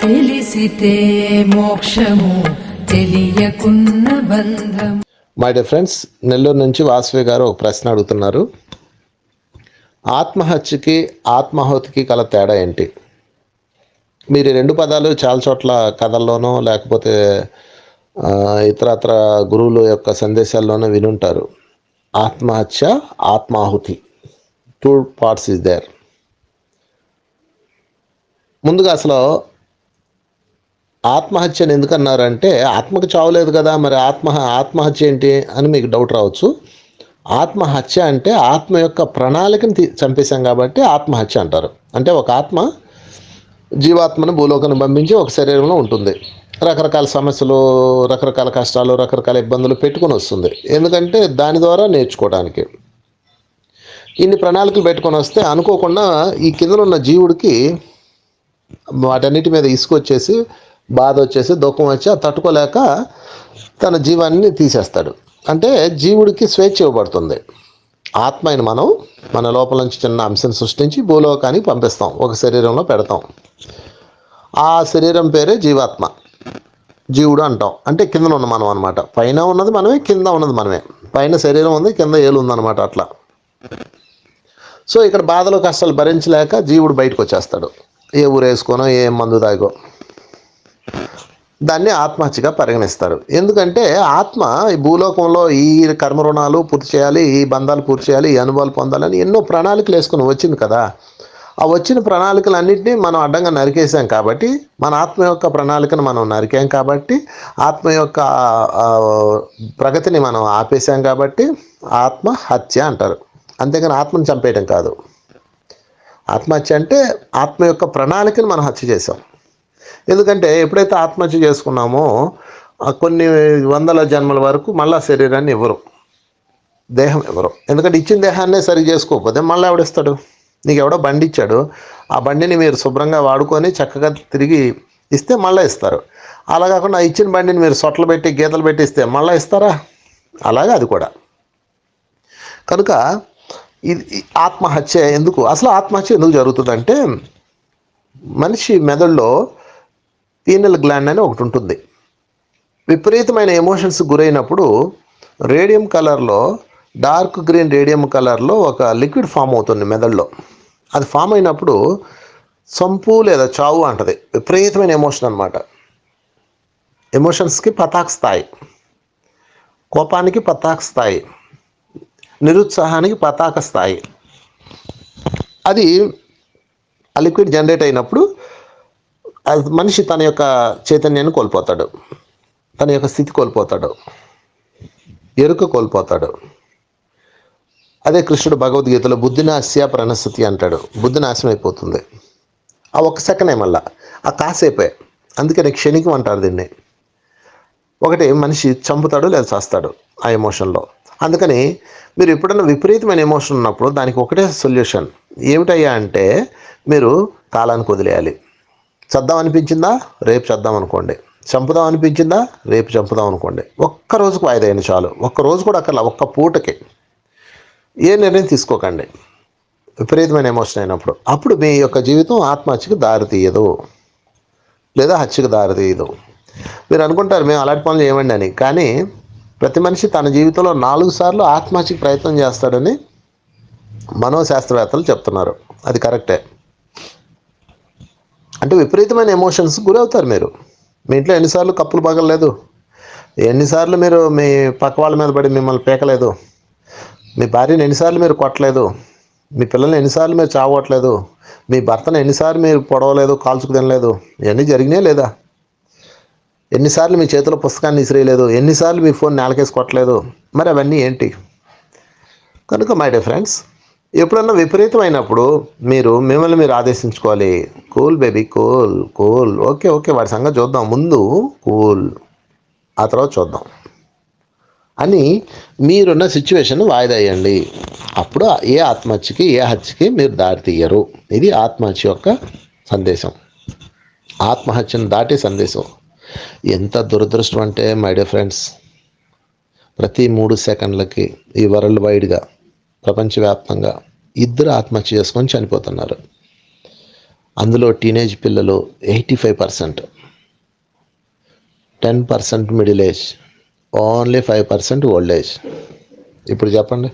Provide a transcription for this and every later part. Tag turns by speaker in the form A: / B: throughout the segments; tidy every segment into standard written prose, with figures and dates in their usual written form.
A: తెలిసితే మోక్షము తెలియకున్న బంధం.
B: My dear friends, Nellore నుంచి వాసవి గారు ఒక ప్రశ్న అడుగుతున్నారు. ఆత్మహత్యకి ఆత్మాహుతికి గల తేడా ఏంటి? మీరు ఈ రెండు పదాలు చాలా చోట్ల కథల్లోనో లేకపోతే ఇతరత్ర గురువుల యొక్క సందేశాల్లోనూ వినుంటారు. ఆత్మహత్య, ఆత్మాహుతి, 2 parts is there. ముందుగా అసలు ఆత్మహత్యను ఎందుకన్నారంటే ఆత్మకు చావులేదు కదా, మరి ఆత్మహత్య ఏంటి అని మీకు డౌట్ రావచ్చు. ఆత్మహత్య అంటే ఆత్మ యొక్క ప్రణాళికను చంపేశాం కాబట్టి ఆత్మహత్య అంటారు. అంటే ఒక ఆత్మ జీవాత్మను భూలోకాన్ని పంపించి ఒక శరీరంలో ఉంటుంది. రకరకాల సమస్యలు, రకరకాల కష్టాలు, రకరకాల ఇబ్బందులు పెట్టుకొని వస్తుంది. ఎందుకంటే దాని ద్వారా నేర్చుకోవడానికి. ఇన్ని ప్రణాళికలు పెట్టుకొని వస్తే అనుకోకుండా ఈ కింద ఉన్న జీవుడికి వాటన్నిటి మీద ఇసుకొచ్చేసి, బాధ వచ్చేసి, దుఃఖం వచ్చి తట్టుకోలేక తన జీవాన్ని తీసేస్తాడు. అంటే జీవుడికి స్వేచ్ఛ ఇవ్వబడుతుంది. ఆత్మని మనం మన లోపల నుంచి చిన్న అంశం సృష్టించి భూలోకానికి పంపిస్తాం, ఒక శరీరంలో పెడతాం. ఆ శరీరం పేరే జీవాత్మ, జీవుడు అంటాం. అంటే కింద ఉన్న మనం అనమాట. పైన ఉన్నది మనమే, కింద ఉన్నది మనమే. పైన శరీరం ఉంది, కింద ఏలు ఉందన్నమాట. అట్లా సో ఇక్కడ బాధలు కష్టాలు భరించలేక జీవుడు బయటకు వచ్చేస్తాడు. ఏ ఊరేసుకోనో ఏ మందు తాగో. దాన్ని ఆత్మహత్యగా పరిగణిస్తారు. ఎందుకంటే ఆత్మ ఈ భూలోకంలో ఈ కర్మ రుణాలు పూర్తి చేయాలి, ఈ బంధాలు పూర్తి చేయాలి, ఈ అనుభవాలు పొందాలని ఎన్నో ప్రణాళికలు వేసుకుని వచ్చింది కదా. ఆ వచ్చిన ప్రణాళికలన్నింటినీ మనం అడ్డంగా నరికేసాం కాబట్టి, మన ఆత్మ యొక్క ప్రణాళికను మనం నరికాం కాబట్టి, ఆత్మ యొక్క ప్రగతిని మనం ఆపేసాం కాబట్టి ఆత్మహత్య అంటారు. అంతేగాని ఆత్మను చంపేయడం కాదు. ఆత్మహత్య అంటే ఆత్మ యొక్క ప్రణాళికను మనం హత్య చేసాం. ఎందుకంటే ఎప్పుడైతే ఆత్మహత్య చేసుకున్నామో కొన్ని వందల జన్మల వరకు మళ్ళా శరీరాన్ని ఇవ్వరు, దేహం ఇవ్వరు. ఎందుకంటే ఇచ్చిన దేహాన్నే సరిగ్గా చేసుకోకపోతే మళ్ళీ ఎవడిస్తాడు? నీకు ఎవడో బండి ఇచ్చాడు, ఆ బండిని మీరు శుభ్రంగా వాడుకొని చక్కగా తిరిగి ఇస్తే మళ్ళీ ఇస్తారు. అలా కాకుండా ఇచ్చిన బండిని మీరు సొట్లు పెట్టి గీతలు పెట్టి ఇస్తే మళ్ళీ ఇస్తారా? అలాగే అది కూడా. కనుక ఇది ఆత్మహత్య ఎందుకు, అసలు ఆత్మహత్య ఎందుకు జరుగుతుందంటే, మనిషి మెదడులో పీనల్ గ్లాండ్ అని ఒకటి ఉంటుంది. విపరీతమైన ఎమోషన్స్ గురైనప్పుడు రేడియం కలర్లో, డార్క్ గ్రీన్ రేడియం కలర్లో ఒక లిక్విడ్ ఫామ్ అవుతుంది మెదడులో. అది ఫామ్ అయినప్పుడు సంపు లేదా చావు అంటది. విపరీతమైన ఎమోషన్ అనమాట. ఎమోషన్స్కి పతాక స్థాయి, కోపానికి పతాక స్థాయి, నిరుత్సాహానికి పతాక స్థాయి. అది ఆ లిక్విడ్ జనరేట్ అయినప్పుడు మనిషి తన యొక్క చైతన్యాన్ని కోల్పోతాడు, తన యొక్క స్థితి కోల్పోతాడు, ఎరుక కోల్పోతాడు. అదే కృష్ణుడు భగవద్గీతలో బుద్ధినాశ్య ప్రణస్థితి అంటాడు. బుద్ధి నాశనం అయిపోతుంది ఆ ఒక్క సెకండే, మళ్ళా ఆ కాసేపే. అందుకని క్షణికం అంటారు దీన్ని. ఒకటి మనిషి చంపుతాడు లేదా చేస్తాడు ఆ ఎమోషన్లో. అందుకని మీరు ఎప్పుడైనా విపరీతమైన ఎమోషన్ ఉన్నప్పుడు దానికి ఒకటే సొల్యూషన్. ఏమిటయ్యా అంటే, మీరు కాలానికి వదిలేయాలి. చద్దాం అనిపించిందా, రేపు చద్దాం అనుకోండి. చంపుదాం అనిపించిందా, రేపు చంపుదాం అనుకోండి. ఒక్క రోజుకు వాయిదా అయిన చాలు. ఒక్క రోజు కూడా అక్కర్లా, ఒక్క పూటకి. ఏ నిర్ణయం తీసుకోకండి విపరీతమైన ఎమోషన్ అయినప్పుడు. అప్పుడు మీ యొక్క జీవితం ఆత్మహత్యకు దారి తీయదు, లేదా హత్యకు దారి తీయదు. మీరు అనుకుంటారు మేము అలాంటి పనులు చేయమండి అని. కానీ ప్రతి మనిషి తన జీవితంలో 4 సార్లు ఆత్మహత్యకు ప్రయత్నం చేస్తాడని మనోశాస్త్రవేత్తలు చెప్తున్నారు. అది కరెక్టే. అంటే విపరీతమైన ఎమోషన్స్ గురవుతారు మీరు. మీ ఇంట్లో ఎన్నిసార్లు కప్పులు పగలలేదు, ఎన్నిసార్లు మీరు మీ పక్క వాళ్ళ మీద పడి మిమ్మల్ని పీకలేదు, మీ భార్యను ఎన్నిసార్లు మీరు కొట్టలేదు, మీ పిల్లల్ని ఎన్నిసార్లు మీరు చావట్లేదు, మీ భర్తను ఎన్నిసార్లు మీరు పొడవలేదు, కాల్చుకు తినలేదు. ఇవన్నీ జరిగినాయి లేదా? ఎన్నిసార్లు మీ చేతిలో పుస్తకాన్ని ఇసిరేయలేదు, ఎన్నిసార్లు మీ ఫోన్ నేలకేసి కొట్టలేదు. మరి అవన్నీ ఏంటి? కనుక మై డియర్ ఫ్రెండ్స్, ఎప్పుడన్నా విపరీతమైనప్పుడు మిమ్మల్ని మీరు ఆదేశించుకోవాలి. Cool baby, cool cool, okay okay, వాడి సంగతి చూద్దాం, ముందు కూల్, ఆ తర్వాత చూద్దాం అని మీరున్న సిచ్యువేషన్ వాయిదా వేయండి. అప్పుడు ఏ ఆత్మహత్యకి ఏ హత్యకి మీరు దారి తీయరు. ఇది ఆత్మహత్య యొక్క సందేశం, ఆత్మహత్యను దాటే సందేశం. ఎంత దురదృష్టం అంటే మై డియర్ ఫ్రెండ్స్, ప్రతి 3 సెకండ్లకి ఈ వరల్డ్ వైడ్గా, ప్రపంచవ్యాప్తంగా 2 ఆత్మహత్య చేసుకొని చనిపోతున్నారు. అందులో టీనేజ్ పిల్లలు 85%, 10% middle age, only 5% old age. ఇప్పుడు చెప్పండి,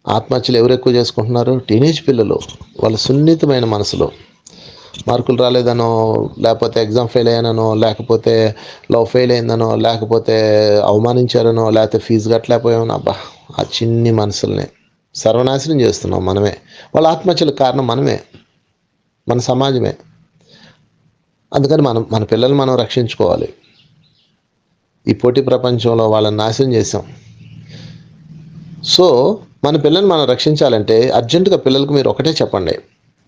B: ఆత్మహత్యలు ఎవరు ఎక్కువ చేసుకుంటున్నారు? టీనేజ్ పిల్లలు. వాళ్ళ సున్నితమైన మనసులో మార్కులు రాలేదనో, లేకపోతే ఎగ్జామ్ ఫెయిల్ అయ్యానో, లేకపోతే లవ్ ఫెయిల్ అయిందనో, లేకపోతే అవమానించారనో, లేకపోతే ఫీజు కట్టలేకపోయామనో, అబ్బా ఆ చిన్ని మనసుల్ని సర్వనాశనం చేస్తున్నాం మనమే. వాళ్ళ ఆత్మహత్యలకు కారణం మనమే, మన సమాజమే. అందుకని మన పిల్లల్ని మనం రక్షించుకోవాలి. ఈ పోటీ ప్రపంచంలో వాళ్ళని నాశనం చేసాం. సో మన పిల్లల్ని మనం రక్షించాలంటే అర్జెంటుగా పిల్లలకు మీరు ఒకటే చెప్పండి,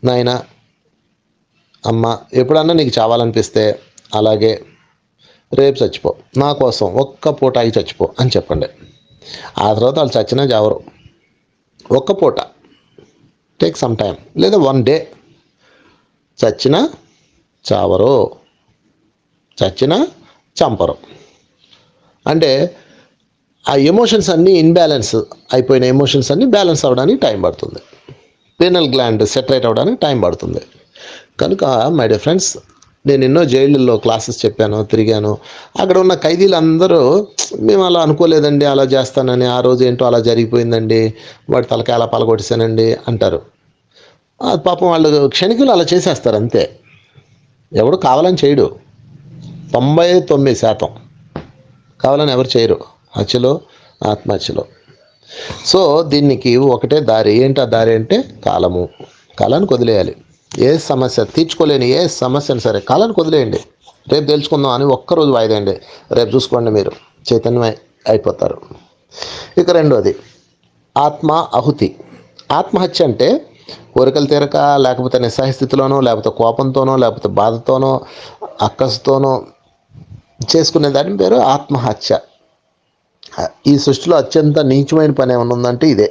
B: నాయనా అమ్మ ఎప్పుడన్నా నీకు చావాలనిపిస్తే అలాగే రేపు చచ్చిపో, నా కోసం ఒక్క పూట ఆగి చచ్చిపో అని చెప్పండి. ఆ తర్వాత వాళ్ళు చచ్చినా చావరు. ఒక్క పూట, టేక్ సమ్ టైం, లేదా 1 డే, చచ్చినా చావరు, చచ్చినా చంపరు. అంటే ఆ ఎమోషన్స్ అన్నీ ఇన్బ్యాలెన్స్ అయిపోయిన ఎమోషన్స్ అన్నీ బ్యాలెన్స్ అవ్వడానికి టైం పడుతుంది. పీనల్ గ్లాండ్ సెటరేట్ అవ్వడానికి టైం పడుతుంది. కనుక మై డియర్ ఫ్రెండ్స్, నేను ఎన్నో జైళ్ళల్లో క్లాసెస్ చెప్పాను, తిరిగాను. అక్కడ ఉన్న ఖైదీలందరూ మేము అలా అనుకోలేదండి, అలా చేస్తానని, ఆ రోజు ఏంటో అలా జరిగిపోయిందండి, వాడి తలకాయ అలా పలగొట్టేశానండి అంటారు. పాపం వాళ్ళు క్షణికులు అలా చేసేస్తారు అంతే. ఎవడు కావాలని చేయడు. 99% కావాలని ఎవరు చేయరు హత్యలో, ఆత్మహత్యలో. సో దీనికి ఒకటే దారి. ఏంటి ఆ దారి అంటే కాలానికి వదిలేయాలి. ఏ సమస్య తీర్చుకోలేని ఏ సమస్యను సరే కాలానికి వదిలేయండి. రేపు తెలుసుకుందాం అని ఒక్కరోజు వాయిదేయండి. రేపు చూసుకోండి, మీరు చైతన్యం అయిపోతారు. ఇక రెండోది ఆత్మ ఆహుతి. ఆత్మహత్య అంటే కోరికలు తీరక, లేకపోతే నిస్సహాయస్థితిలోనో, లేకపోతే కోపంతోనో, లేకపోతే బాధతోనో, అక్కసుతోనో చేసుకునే దాని పేరు ఆత్మహత్య. ఈ సృష్టిలో అత్యంత నీచమైన పని ఏమైనా ఉందంటే ఇదే.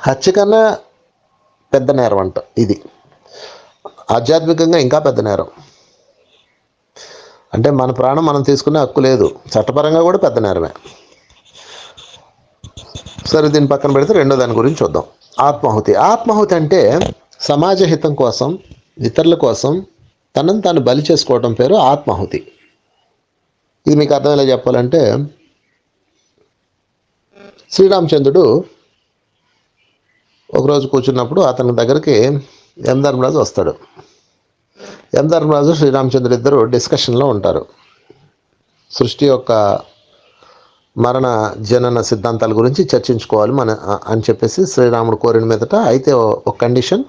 B: హత్య కన్నా పెద్ద నేరం అంట ఇది. ఆధ్యాత్మికంగా ఇంకా పెద్ద నేరం. అంటే మన ప్రాణం మనం తీసుకునే హక్కు లేదు, చట్టపరంగా కూడా పెద్ద నేరమే. సరే, దీన్ని పక్కన పెడితే రెండో దాని గురించి చూద్దాం. ఆత్మాహుతి అంటే సమాజ హితం కోసం, ఇతరుల కోసం తనను తాను బలి చేసుకోవడం పేరు ఆత్మాహుతి. ఇది మీకు అర్థమయ్యేలా చెప్పాలంటే, శ్రీరామచంద్రుడు ఒకరోజు కూర్చున్నప్పుడు అతని దగ్గరికి యమధర్మరాజు వస్తాడు. యమధర్మరాజు శ్రీరామచంద్రుడు ఇద్దరు డిస్కషన్లో ఉంటారు. సృష్టి యొక్క మరణ జనన సిద్ధాంతాల గురించి చర్చించుకోవాలి అని చెప్పేసి శ్రీరాముడు కోరిన మీదట, అయితే ఒక కండిషన్,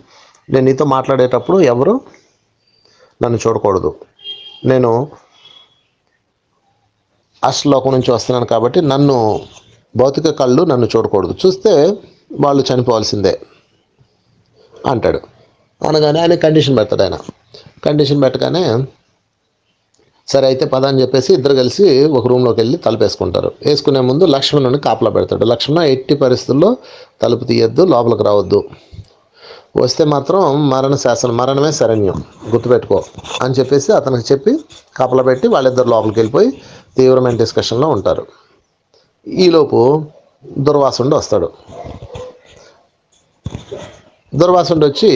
B: నేను నీతో మాట్లాడేటప్పుడు ఎవరు నన్ను చూడకూడదు, నేను అష్టలోకం నుంచి వస్తున్నాను కాబట్టి నన్ను భౌతిక కళ్ళు నన్ను చూడకూడదు, చూస్తే వాళ్ళు చనిపోవాల్సిందే అంటాడు. అనగానే ఆయన కండిషన్ పెడతాడు. కండిషన్ పెట్టగానే సరే అయితే పద అని చెప్పేసి ఇద్దరు కలిసి ఒక రూమ్లోకి వెళ్ళి తలుపు వేసుకుంటారు. వేసుకునే ముందు లక్ష్మణుని కాపలా పెడతాడు. లక్ష్మణ, ఎట్టి పరిస్థితుల్లో తలుపు తీయద్దు, లోపలికి రావద్దు, వస్తే మాత్రం మరణమే శరణ్యం, గుర్తుపెట్టుకో అని చెప్పేసి అతనికి చెప్పి కాపలా పెట్టి వాళ్ళిద్దరు లోపలికి వెళ్ళిపోయి తీవ్రమైన డిస్కషన్లో ఉంటారు. ఈలోపు దుర్వాసుడు వస్తాడు. దుర్వాసుడు వచ్చి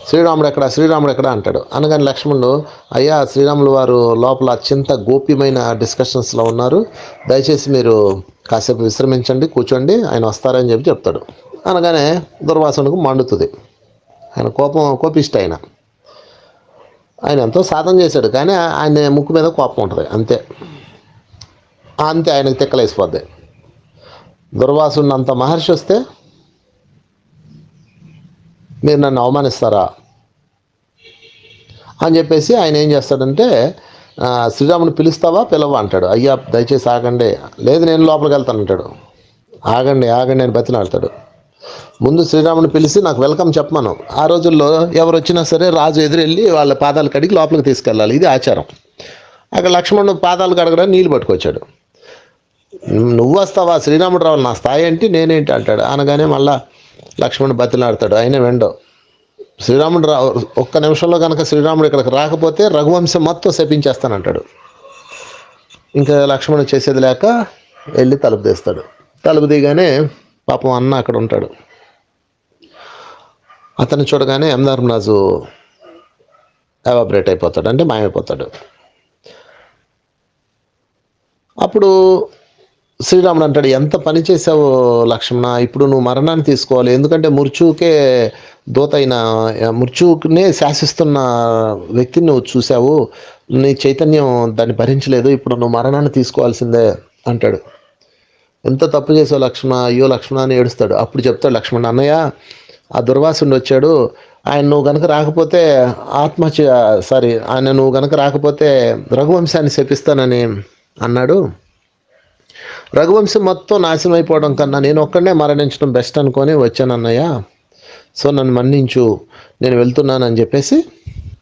B: శ్రీరాముడు ఎక్కడ అంటాడు. అనగానే లక్ష్మణుడు, అయ్యా శ్రీరాములు వారు లోపల అత్యంత గోప్యమైన డిస్కషన్స్లో ఉన్నారు, దయచేసి మీరు కాసేపు విశ్రమించండి, కూర్చోండి, ఆయన వస్తారని చెప్తాడు. అనగానే దుర్వాసునికి మండుతుంది. ఆయన కోపిష్ట. ఆయన ఎంతో సాధన చేశాడు, కానీ ఆయన ముక్కు మీద కోపం ఉంటుంది అంతే. ఆయనకు తిక్కలేసిపోద్ది. దుర్వాసుడిని అంత మహర్షి వస్తే మీరు నన్ను అవమానిస్తారా అని చెప్పేసి ఆయన ఏం చేస్తాడంటే, శ్రీరాముని పిలుస్తావా పిలవా అంటాడు. అయ్యా దయచేసి ఆగండి, లేదు నేను లోపలికి వెళ్తాను అంటాడు. ఆగండి అని బతిలాడతాడు. ముందు శ్రీరాముని పిలిచి నాకు వెల్కమ్ చెప్పమను. ఆ రోజుల్లో ఎవరు వచ్చినా సరే రాజు ఎదురెళ్ళి వాళ్ళ పాదాలు కడిగి లోపలికి తీసుకెళ్ళాలి, ఇది ఆచారం. అక్కడ లక్ష్మణుడు పాదాలు కడగడానికి నీళ్ళు పట్టుకొచ్చాడు. నువ్వు వస్తావా, శ్రీరాముడు రావాలి, నా స్థాయి ఏంటి, నేనేంటి అంటాడు. అనగానే మళ్ళా లక్ష్మణుడు బతిలాడతాడు. ఆయన వెండో శ్రీరాముడు ఒక్క నిమిషంలో కనుక శ్రీరాముడు ఇక్కడికి రాకపోతే రఘువంశం మొత్తం శపించేస్తానంటాడు. ఇంకా లక్ష్మణుడు చేసేది లేక వెళ్ళి తలుపు తీస్తాడు. తలుపు దిగానే పాపం అన్న అక్కడ ఉంటాడు. అతను చూడగానే యమధర్మరాజు ఎవాబరేట్ అయిపోతాడు, అంటే మాయమైపోతాడు. అప్పుడు శ్రీరాముడు అంటాడు, ఎంత పని చేసావు లక్ష్మణ, ఇప్పుడు నువ్వు మరణాన్ని తీసుకోవాలి. ఎందుకంటే మృత్యువుకే దూత అయిన, మృత్యువునే శాసిస్తున్న వ్యక్తిని నువ్వు చూసావు, నీ చైతన్యం దాన్ని భరించలేదు, ఇప్పుడు నువ్వు మరణాన్ని తీసుకోవాల్సిందే అంటాడు. ఎంత తప్పు చేసావు లక్ష్మణ, అయ్యో లక్ష్మణ అని ఏడుస్తాడు. అప్పుడు చెప్తాడు లక్ష్మణ, అన్నయ్య ఆ దుర్వాసుడు వచ్చాడు, ఆయన నువ్వు గనక రాకపోతే ఆయన నువ్వు గనక రాకపోతే రఘువంశాన్ని శపిస్తానని అన్నాడు. రఘువంశం మొత్తం నాశనం అయిపోవడం కన్నా నేను ఒక్కడనే మరణించడం బెస్ట్ అనుకొని వచ్చాను అన్నయ్య, సో నన్ను మన్నించు, నేను వెళ్తున్నానని చెప్పేసి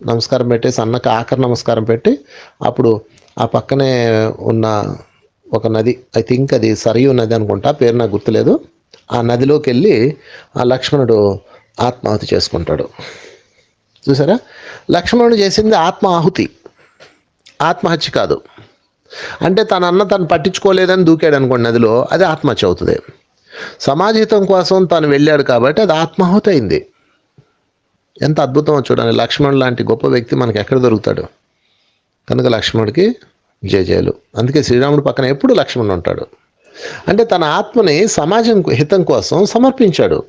B: నమస్కారం పెట్టేసి, అన్నకు ఆఖరి నమస్కారం పెట్టి, అప్పుడు ఆ పక్కనే ఉన్న ఒక నది, ఐ థింక్ అది సరియు నది అనుకుంటా, పేరు నాకు గుర్తులేదు, ఆ నదిలోకి వెళ్ళి ఆ లక్ష్మణుడు ఆత్మాహుతి చేసుకుంటాడు. చూసారా, లక్ష్మణుడు చేసింది ఆత్మాహుతి, ఆత్మహత్య కాదు. అంటే తన అన్న తను పట్టించుకోలేదని దూకాడు అనుకోండి నదిలో, అది ఆత్మహత్య అవుతుంది. సమాజహితం కోసం తను వెళ్ళాడు కాబట్టి అది ఆత్మాహుతి అయింది. ఎంత అద్భుతం చూడండి, లక్ష్మణుడు లాంటి గొప్ప వ్యక్తి మనకి ఎక్కడ దొరుకుతాడు. కనుక లక్ష్మణుడికి జయజయలు. అందుకే శ్రీరాముడు పక్కన ఎప్పుడు లక్ష్మణుడు ఉంటాడు. అంటే తన ఆత్మని సమాజం హితం కోసం సమర్పించాడు.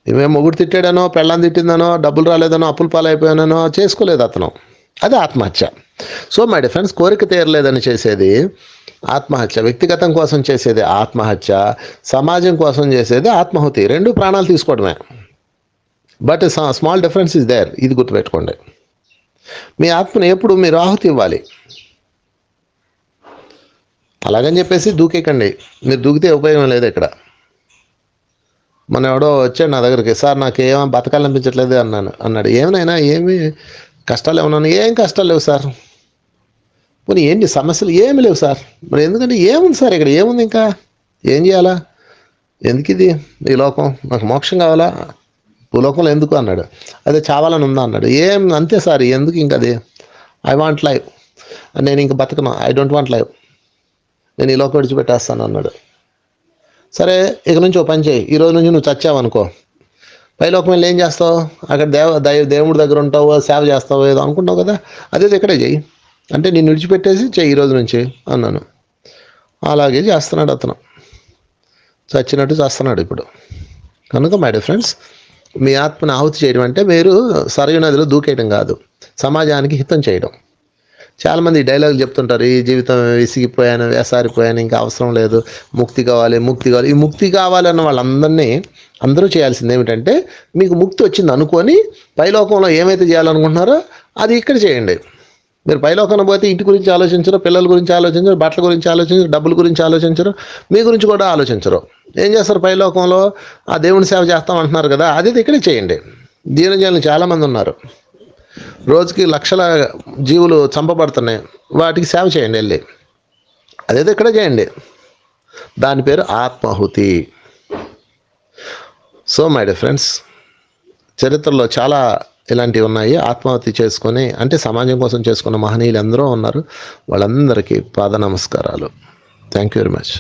B: ఇవేం మొగుడు తిట్టాడనో, పెళ్ళాన్ని తిట్టిందనో, డబ్బులు రాలేదనో, అప్పులు పాలైపోయానో చేసుకోలేదు అతను, అది ఆత్మహత్య. సో మై డియర్ ఫ్రెండ్స్, కోరిక తీరలేదని చేసేది ఆత్మహత్య, వ్యక్తిగతం కోసం చేసేది ఆత్మహత్య, సమాజం కోసం చేసేది ఆత్మాహుతి. రెండు ప్రాణాలు తీసుకోవడమే. But small difference is there, ఇది గుర్తుపెట్టుకోండి. మీ ఆత్మని ఎప్పుడు మీరు ఆహుతి ఇవ్వాలి. అలాగని చెప్పేసి దూకేకండి, మీరు దూకితే ఉపయోగం లేదు ఇక్కడ. మన ఎవడో వచ్చాడు నా దగ్గరికి, సార్ నాకు ఏమో బతకాలనిపించట్లేదు అన్నాడు. ఏమైనా ఏమి కష్టాలు ఏమన్నా? ఏం కష్టాలు లేవు సార్. పోనీ ఏంటి సమస్యలు? ఏమి లేవు సార్. మరి ఎందుకంటే ఏముంది సార్ ఇక్కడ, ఏముంది ఇంకా ఏం చేయాలా, ఎందుకు ఇది ఈ లోకం, నాకు మోక్షం కావాలా, భూలోకంలో ఎందుకు అన్నాడు. అదే చావాలని ఉందా అన్నాడు. ఏం అంతే సార్, ఎందుకు ఇంకా అది, ఐ వాంట్ లైవ్, నేను ఇంక బతకను, ఐ డోంట్ వాంట్ లైవ్, నేను ఈ లోకం విడిచిపెట్టేస్తాను అన్నాడు. సరే ఇక నుంచి ఓ పని చేయి, ఈరోజు నుంచి నువ్వు చచ్చావనుకో, పైలోకం వెళ్ళి ఏం చేస్తావు, అక్కడ దేవుడి దగ్గర ఉంటావు, సేవ చేస్తావు, ఏదో అనుకుంటావు కదా, అదే ఇక్కడే చెయ్యి అంటే నిన్ను విడిచిపెట్టేసి చెయ్యి ఈ రోజు నుంచి అన్నాను. అలాగే చేస్తున్నాడు అతను, చచ్చినట్టు చేస్తున్నాడు ఇప్పుడు. కనుక మై డియర్ ఫ్రెండ్స్, మీ ఆత్మను ఆహుతి చేయడం అంటే మీరు సరయు నదిలో దూకేయడం కాదు, సమాజానికి హితం చేయడం. చాలామంది డైలాగులు చెప్తుంటారు, ఈ జీవితం విసిగిపోయాను, వేసారిపోయాను, ఇంకా అవసరం లేదు, ముక్తి కావాలి, ముక్తి కావాలి. ఈ ముక్తి కావాలన్న వాళ్ళందరినీ అందరూ చేయాల్సింది ఏమిటంటే, మీకు ముక్తి వచ్చింది అనుకొని పైలోకంలో ఏమైతే చేయాలనుకుంటున్నారో అది ఇక్కడ చేయండి. మీరు పైలోకంలో పోతే ఇంటి గురించి ఆలోచించరు, పిల్లల గురించి ఆలోచించరు, బట్టల గురించి ఆలోచించరు, డబ్బుల గురించి ఆలోచించరు, మీ గురించి కూడా ఆలోచించరు. ఏం చేస్తారు పైలోకంలో? ఆ దేవుని సేవ చేస్తామంటున్నారు కదా, అది ఇక్కడే చేయండి. దీనజనులు చాలామంది ఉన్నారు, రోజుకి లక్షల జీవులు చంపబడుతున్నాయి, వాటికి సేవ చేయండి వెళ్ళి, అదేదో ఇక్కడ చేయండి. దాని పేరు ఆత్మాహుతి. సో మై డియర్ ఫ్రెండ్స్, చరిత్రలో చాలా ఇలాంటివి ఉన్నాయి. ఆత్మాహుతి చేసుకొని, అంటే సమాజం కోసం చేసుకున్న మహనీయులు ఎందరో ఉన్నారు. వాళ్ళందరికీ పాద నమస్కారాలు. Thank you very much.